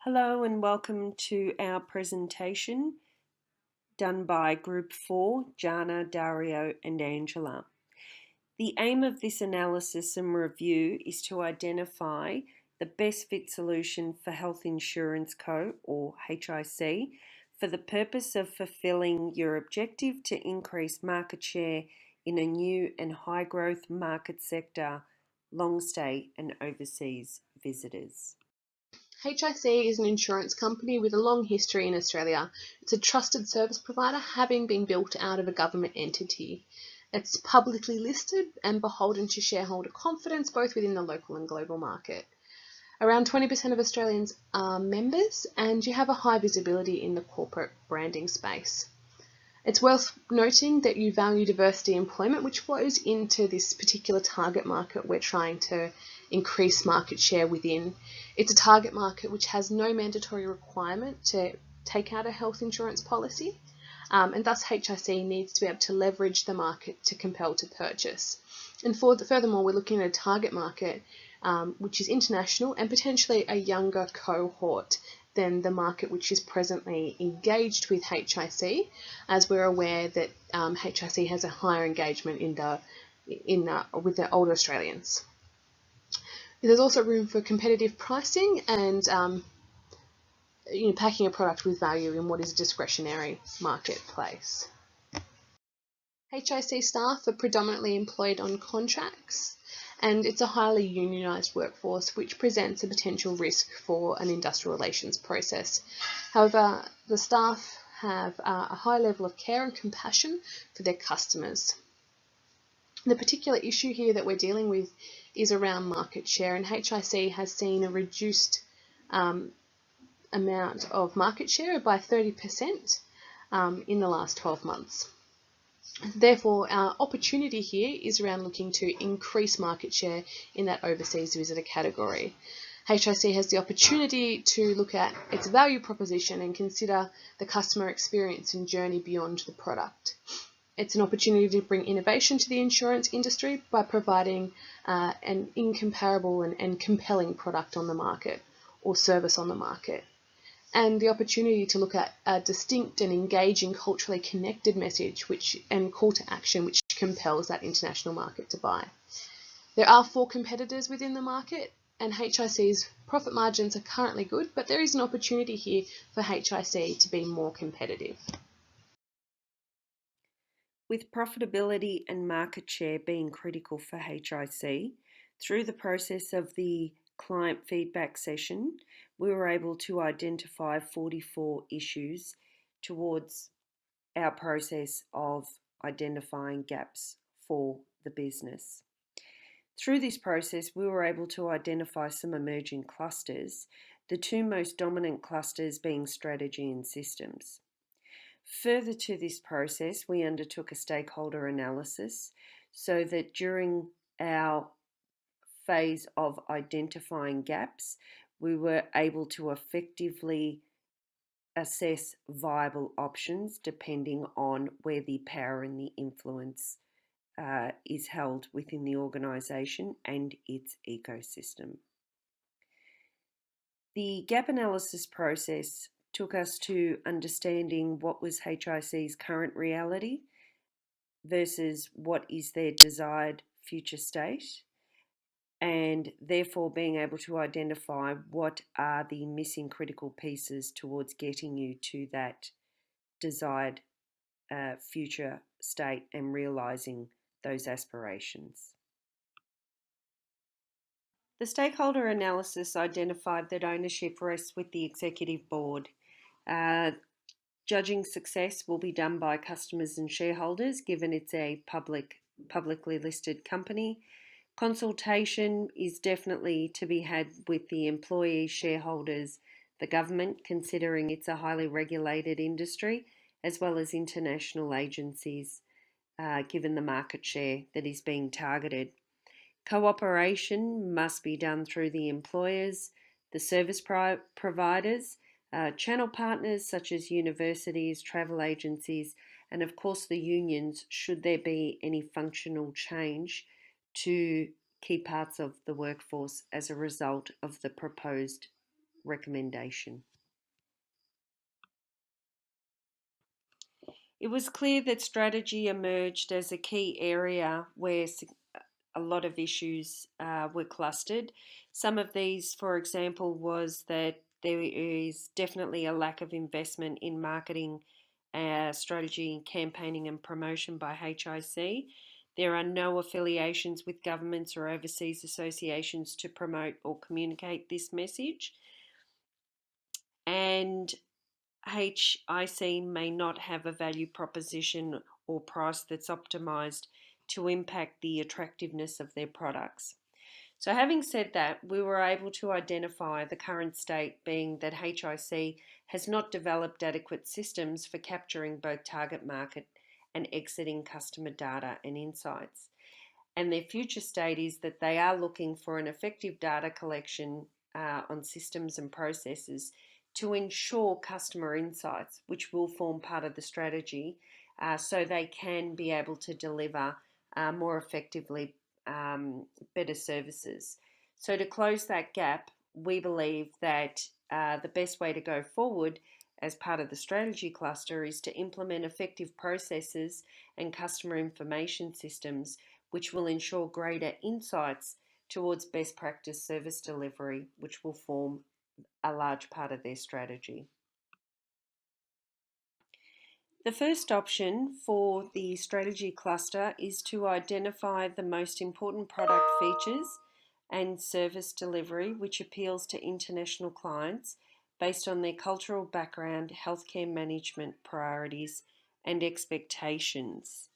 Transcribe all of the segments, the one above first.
Hello and welcome to our presentation done by Group 4, Jana, Dario and Angela. The aim of this analysis and review is to identify the best fit solution for Health Insurance Co, or HIC, for the purpose of fulfilling your objective to increase market share in a new and high growth market sector, long stay and overseas visitors. HIC is an insurance company with a long history in Australia. It's a trusted service provider, having been built out of a government entity. It's publicly listed and beholden to shareholder confidence, both within the local and global market. Around 20% of Australians are members, and you have a high visibility in the corporate branding space. It's worth noting that you value diversity employment, which flows into this particular target market we're trying to increase market share within. It's a target market which has no mandatory requirement to take out a health insurance policy, and thus HIC needs to be able to leverage the market to compel to purchase. And furthermore, we're looking at a target market which is international and potentially a younger cohort than the market which is presently engaged with HIC, as we're aware that HIC has a higher engagement with the older Australians. There's also room for competitive pricing and packing a product with value in what is a discretionary marketplace. HIC staff are predominantly employed on contracts, and it's a highly unionised workforce which presents a potential risk for an industrial relations process. However, the staff have a high level of care and compassion for their customers. The particular issue here that we're dealing with is around market share, and HIC has seen a reduced amount of market share by 30% in the last 12 months. Therefore, our opportunity here is around looking to increase market share in that overseas visitor category. HIC has the opportunity to look at its value proposition and consider the customer experience and journey beyond the product. It's an opportunity to bring innovation to the insurance industry by providing an incomparable and compelling product on the market or service on the market, and the opportunity to look at a distinct and engaging, culturally connected message and call to action which compels that international market to buy. There are 4 competitors within the market, and HIC's profit margins are currently good, but there is an opportunity here for HIC to be more competitive. With profitability and market share being critical for HIC, through the process of the client feedback session, we were able to identify 44 issues towards our process of identifying gaps for the business. Through this process, we were able to identify some emerging clusters, the 2 most dominant clusters being strategy and systems. Further to this process, we undertook a stakeholder analysis so that during our phase of identifying gaps, we were able to effectively assess viable options depending on where the power and the influence is held within the organisation and its ecosystem. The gap analysis process took us to understanding what was HIC's current reality versus what is their desired future state, and therefore being able to identify what are the missing critical pieces towards getting you to that desired future state and realising those aspirations. The stakeholder analysis identified that ownership rests with the executive board. Judging success will be done by customers and shareholders, given it's a publicly listed company. Consultation is definitely to be had with the employees, shareholders, the government, considering it's a highly regulated industry, as well as international agencies, given the market share that is being targeted. Cooperation must be done through the employers, the service providers, channel partners such as universities, travel agencies, and of course the unions, should there be any functional change to key parts of the workforce as a result of the proposed recommendation. It was clear that strategy emerged as a key area where a lot of issues were clustered. Some of these, for example, was that there is definitely a lack of investment in marketing, strategy, campaigning, and promotion by HIC. There are no affiliations with governments or overseas associations to promote or communicate this message. And HIC may not have a value proposition or price that's optimized to impact the attractiveness of their products. So, having said that, we were able to identify the current state being that HIC has not developed adequate systems for capturing both target market and exiting customer data and insights. And their future state is that they are looking for an effective data collection on systems and processes to ensure customer insights, which will form part of the strategy, so they can be able to deliver more effectively better services. So, to close that gap, we believe that the best way to go forward as part of the strategy cluster is to implement effective processes and customer information systems which will ensure greater insights towards best practice service delivery, which will form a large part of their strategy. The first option for the strategy cluster is to identify the most important product features and service delivery which appeals to international clients based on their cultural background, healthcare management priorities, and expectations.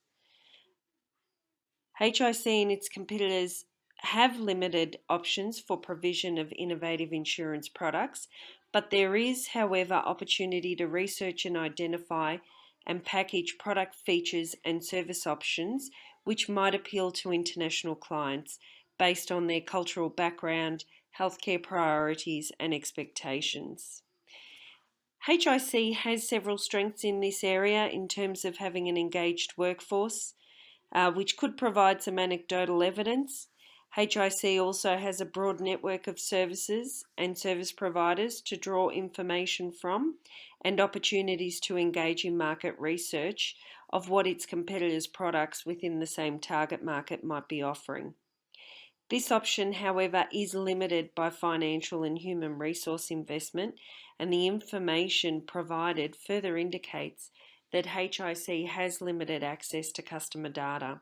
HIC and its competitors have limited options for provision of innovative insurance products, but there is, however, opportunity to research and identify and package product features and service options which might appeal to international clients based on their cultural background, healthcare priorities, and expectations. HIC has several strengths in this area in terms of having an engaged workforce, which could provide some anecdotal evidence. HIC also has a broad network of services and service providers to draw information from and opportunities to engage in market research of what its competitors' products within the same target market might be offering. This option, however, is limited by financial and human resource investment, and the information provided further indicates that HIC has limited access to customer data.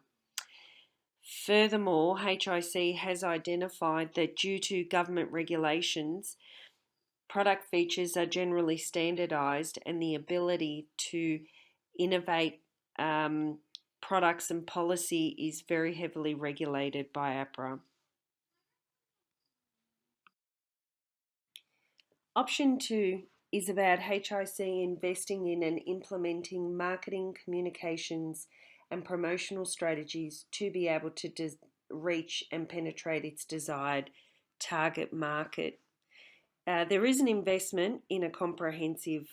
Furthermore, HIC has identified that due to government regulations, product features are generally standardised and the ability to innovate products and policy is very heavily regulated by APRA. Option 2 is about HIC investing in and implementing marketing, communications, and promotional strategies to be able to reach and penetrate its desired target market. There is an investment in a comprehensive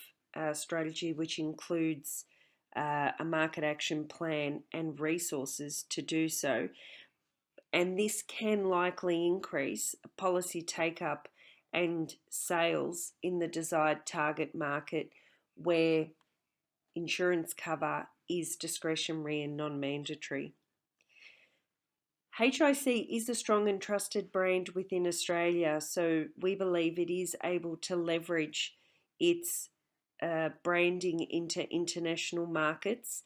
strategy which includes a market action plan and resources to do so, and this can likely increase policy take-up and sales in the desired target market where insurance cover is discretionary and non-mandatory. HIC is a strong and trusted brand within Australia, so we believe it is able to leverage its branding into international markets,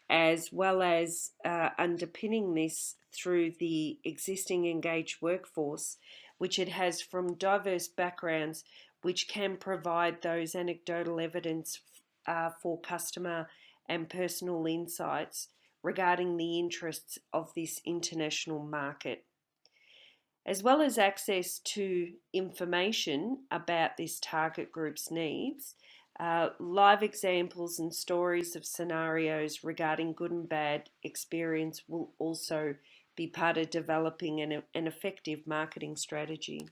as well as underpinning this through the existing engaged workforce, which it has from diverse backgrounds, which can provide those anecdotal evidence for customer and personal insights regarding the interests of this international market. As well as access to information about this target group's needs, live examples and stories of scenarios regarding good and bad experience will also be part of developing an effective marketing strategy.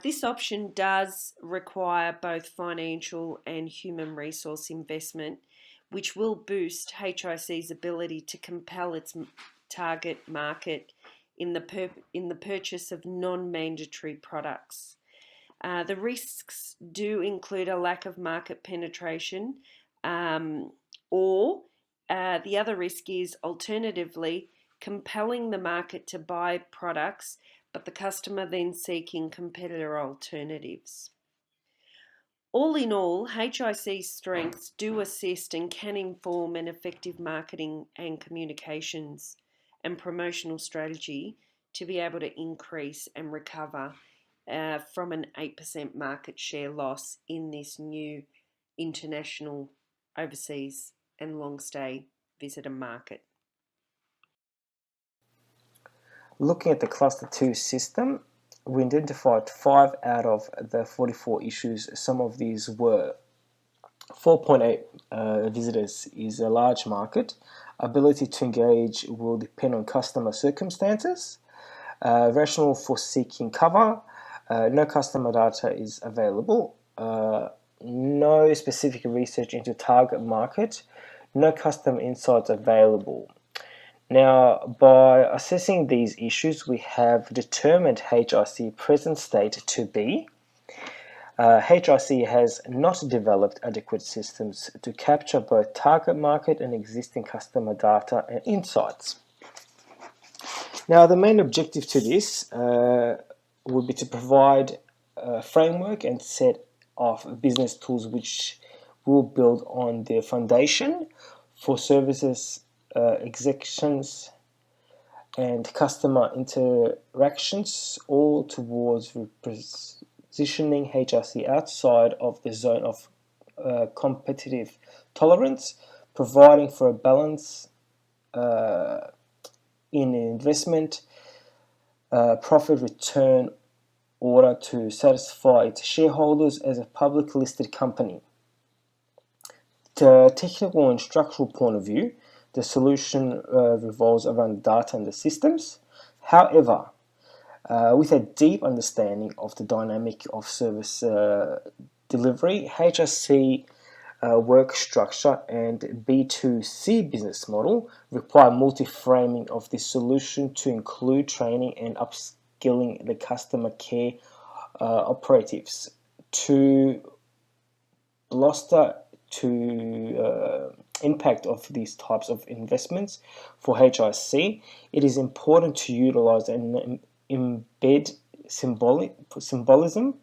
This option does require both financial and human resource investment, which will boost HIC's ability to compel its target market in the purchase of non-mandatory products. The risks do include a lack of market penetration, or the other risk is alternatively compelling the market to buy products, but the customer then seeking competitor alternatives. All in all, HIC's strengths do assist and can inform an effective marketing and communications and promotional strategy to be able to increase and recover from an 8% market share loss in this new international, overseas, and long stay visitor market. Looking at the Cluster 2 system, we identified 5 out of the 44 issues. Some of these were 4.8 visitors is a large market. Ability to engage will depend on customer circumstances. Rationale for seeking cover. No customer data is available. No specific research into target market. No customer insights available. Now, by assessing these issues, we have determined HIC present state to be HIC has not developed adequate systems to capture both target market and existing customer data and insights. Now, the main objective to this would be to provide a framework and set of business tools which will build on the foundation for services, executions, and customer interactions, all towards positioning HIC outside of the zone of competitive tolerance, providing for a balance in investment, profit return order to satisfy its shareholders as a public listed company. The technical and structural point of view, the solution revolves around data and the systems. However, with a deep understanding of the dynamic of service delivery, HIC work structure and B2C business model require multi-framing of this solution to include training and upskilling the customer care operatives to bolster to impact of these types of investments. For HIC, it is important to utilize and embed symbolism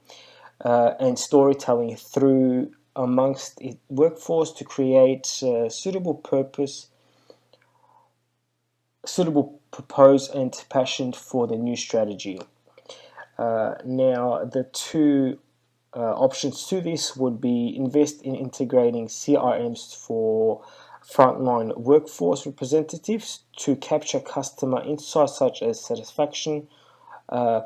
and storytelling through amongst its workforce to create suitable purpose, suitable purpose and passion for the new strategy. Now, the two options to this would be invest in integrating CRMs for frontline workforce representatives to capture customer insights such as satisfaction,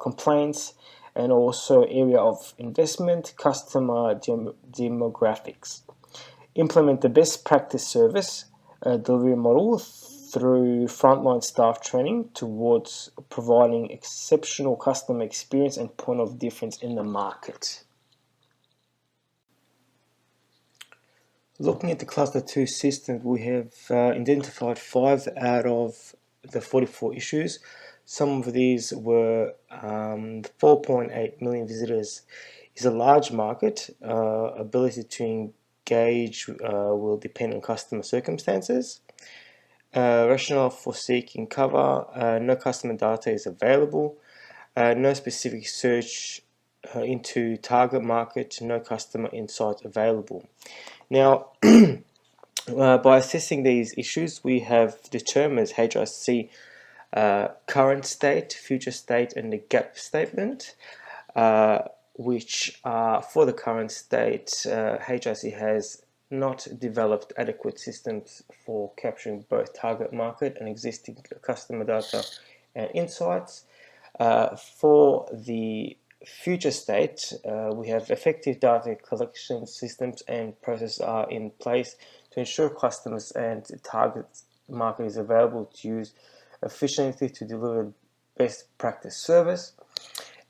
complaints, and also area of investment, customer demographics. Implement the best practice service delivery model through frontline staff training towards providing exceptional customer experience and point of difference in the market. Looking at the Cluster 2 system, we have identified 5 out of the 44 issues. Some of these were 4.8 million visitors is a large market. Ability to engage will depend on customer circumstances. Rationale for seeking cover. No customer data is available. No specific search into target market. No customer insight available. Now, by assessing these issues, we have determined HIC current state, future state, and the gap statement, which for the current state, HIC has not developed adequate systems for capturing both target market and existing customer data and insights. For the future state, we have effective data collection systems and processes are in place to ensure customers and target market is available to use efficiently to deliver best practice service.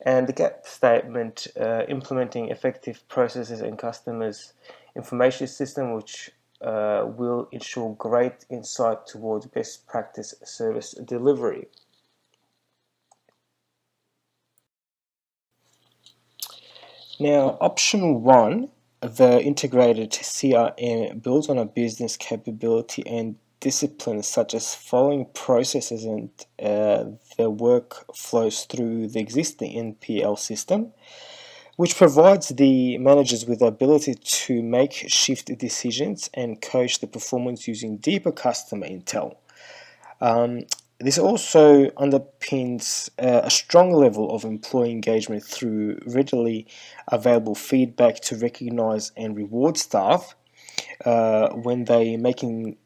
And the gap statement, implementing effective processes and customers information system which will ensure great insight towards best practice service delivery. Now, option 1, the integrated CRM builds on a business capability and disciplines such as following processes and the work flows through the existing NPL system, which provides the managers with the ability to make shift decisions and coach the performance using deeper customer intel. This also underpins a strong level of employee engagement through readily available feedback to recognize and reward staff when they making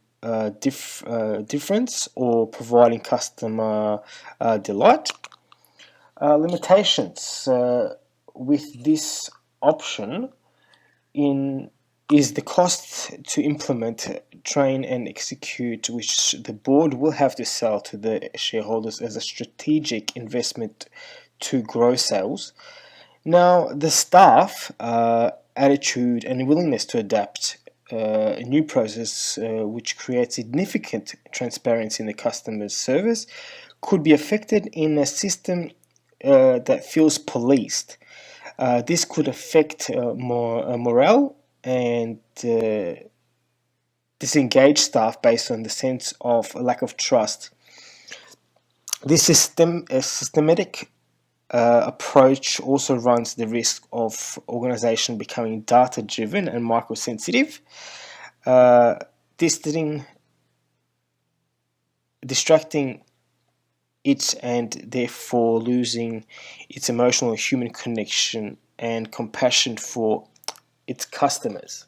difference or providing customer delight. Limitations with this option in is the cost to implement, train, and execute, which the board will have to sell to the shareholders as a strategic investment to grow sales. Now, the staff attitude and willingness to adapt a new process which creates significant transparency in the customer's service could be affected in a system that feels policed. This could affect morale and disengage staff based on the sense of lack of trust. This systematic approach also runs the risk of organization becoming data-driven and microsensitive, distracting it and therefore losing its emotional human connection and compassion for its customers.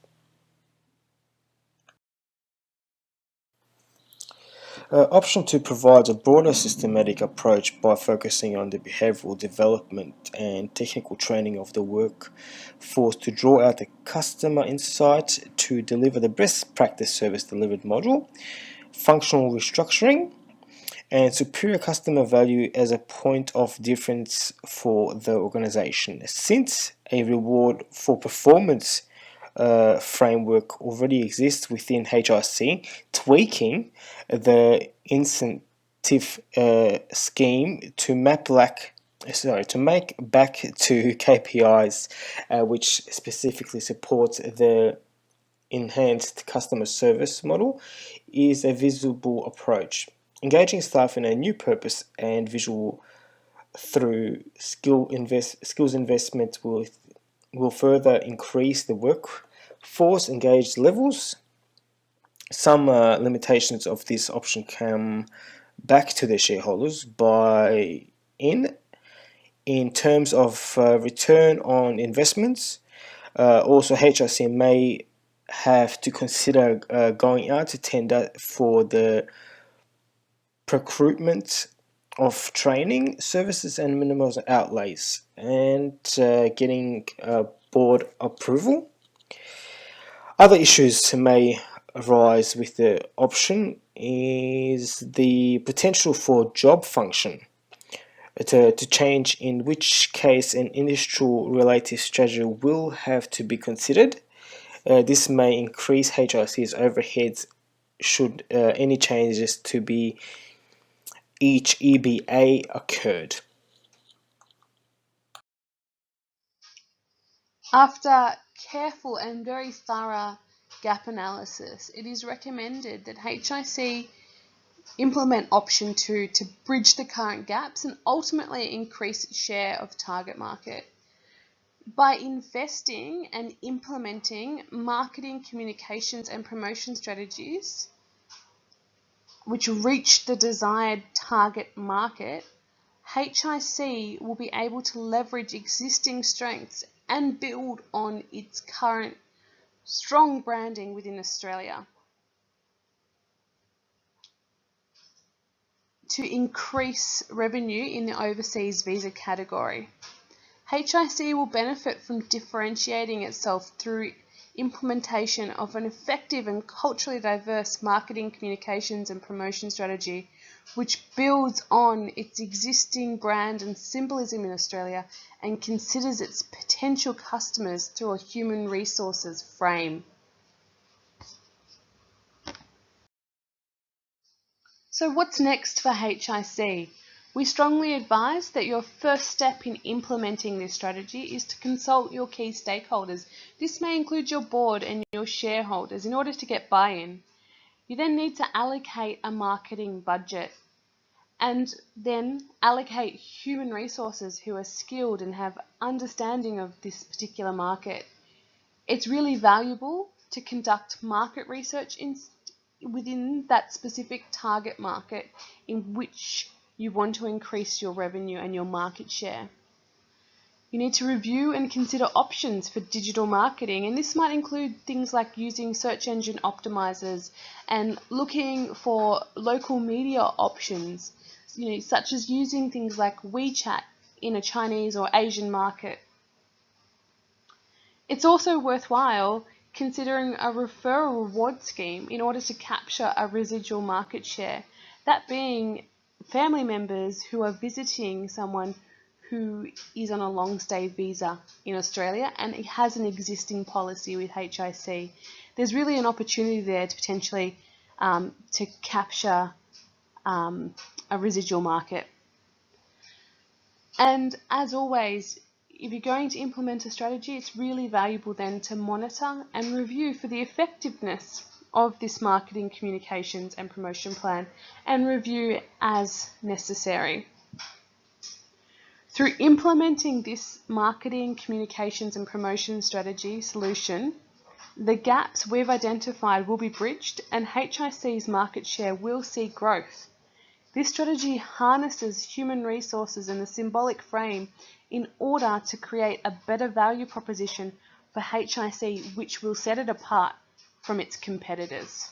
Option 2 provides a broader systematic approach by focusing on the behavioral development and technical training of the workforce to draw out the customer insight to deliver the best practice service delivered model, functional restructuring, and superior customer value as a point of difference for the organization. Since a reward for performance framework already exists within HRC, tweaking the incentive scheme to make back to KPIs, which specifically supports the enhanced customer service model, is a visible approach. Engaging staff in a new purpose and visual through skills investment will further increase the workforce engaged levels. Some limitations of this option come back to the shareholders in terms of return on investments. Also, HRC may have to consider going out to tender for the procurement of training services and minimum outlays and getting board approval. Other issues may arise with the option is the potential for job function to change, in which case an industrial related strategy will have to be considered. This may increase HRC's overheads should any changes to be each EBA occurred. After careful and very thorough gap analysis, it is recommended that HIC implement option 2 to bridge the current gaps and ultimately increase its share of target market. By investing and implementing marketing, communications, and promotion strategies which reach the desired target market, HIC will be able to leverage existing strengths and build on its current strong branding within Australia to increase revenue in the overseas visa category. HIC will benefit from differentiating itself through implementation of an effective and culturally diverse marketing, communications, and promotion strategy, which builds on its existing brand and symbolism in Australia and considers its potential customers through a human resources frame. So what's next for HIC? We strongly advise that your first step in implementing this strategy is to consult your key stakeholders. This may include your board and your shareholders in order to get buy-in. You then need to allocate a marketing budget and then allocate human resources who are skilled and have understanding of this particular market. It's really valuable to conduct market research within that specific target market in which you want to increase your revenue and your market share. You need to review and consider options for digital marketing, and this might include things like using search engine optimizers and looking for local media options, such as using things like WeChat in a Chinese or Asian market. It's also worthwhile considering a referral reward scheme in order to capture a residual market share, that being family members who are visiting someone who is on a long stay visa in Australia and has an existing policy with HIC. There's really an opportunity there to potentially to capture a residual market. And as always, if you're going to implement a strategy, it's really valuable then to monitor and review for the effectiveness of this marketing, communications and promotion plan, and review as necessary. Through implementing this marketing, communications and promotion strategy solution, the gaps we've identified will be bridged and HIC's market share will see growth. This strategy harnesses human resources and the symbolic frame in order to create a better value proposition for HIC, which will set it apart from its competitors.